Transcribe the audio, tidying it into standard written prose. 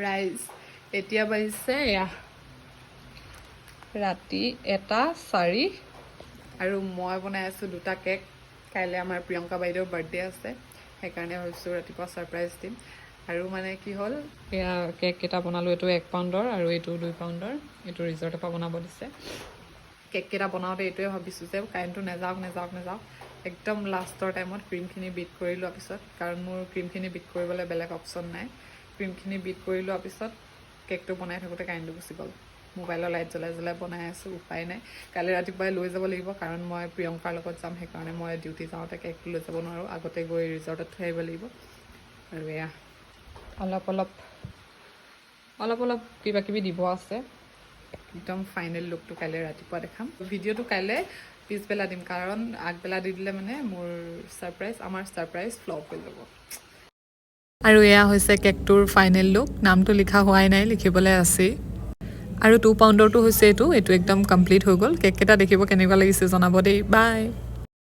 ৰাইজ এতিয়া বাজিছে ৰাতি 1:04 আৰু মই বনাই আছোঁ 2টা কেক কাইলৈ আমাৰ প্ৰিয়ংকা বাইদেউৰ বাৰ্থডে আছে সেইকাৰণে ভাবিছোঁ ৰাতিপুৱা ছাৰপ্ৰাইজ দিম আৰু মানে কি হ'ল এয়া কেক কেইটা বনালোঁ এইটো 1 পাউণ্ডৰ আৰু এইটো 2 পাউণ্ডৰ এইটো ৰিজৰ্টৰ পৰা বনাব দিছে কেক কেইটা বনাওঁতে এইটোৱে ভাবিছোঁ যে কাৰেণ্টটো নাযাওক একদম লাষ্টৰ টাইমত ক্ৰীমখিনি বিট কৰি লোৱাৰ পিছত কাৰণ মোৰ ক্ৰীমখিনি বিট কৰিবলৈ বেলেগ অপশ্যন নাই ক্ৰীমখিনি বিট কৰি লোৱাৰ পিছত কেকটো বনাই থাকোঁতে কাৰেণ্টটো গুচি গ'ল মোবাইলৰ লাইট জ্বলাই বনাই আছোঁ উপায় নাই কালি ৰাতিপুৱাই লৈ যাব লাগিব কাৰণ মই প্ৰিয়ংকাৰ লগত যাম সেইকাৰণে মই ডিউটি যাওঁতে কেকটো লৈ যাব নোৱাৰোঁ আগতে গৈ ৰিজৰ্টত থৈ আহিব লাগিব আৰু এয়া অলপ কিবা কিবি দিব আছে একদম ফাইনেল লুকটো কাইলৈ ৰাতিপুৱা দেখাম ভিডিঅ'টো কাইলৈ পিছবেলা দিম কাৰণ আগবেলা দি দিলে মানে আমাৰ ছাৰপ্ৰাইজ ফ্লপ হৈ যাব আৰু এয়া হৈছে কেকটোৰ ফাইনেল লুক নামটো লিখা হোৱাই নাই লিখিবলৈ আছেই আৰু 2 পাউণ্ডৰটো হৈছে এইটো একদম কমপ্লিট হৈ গ'ল কেককেইটা দেখিব কেনেকুৱা লাগিছে জনাব দেই বাই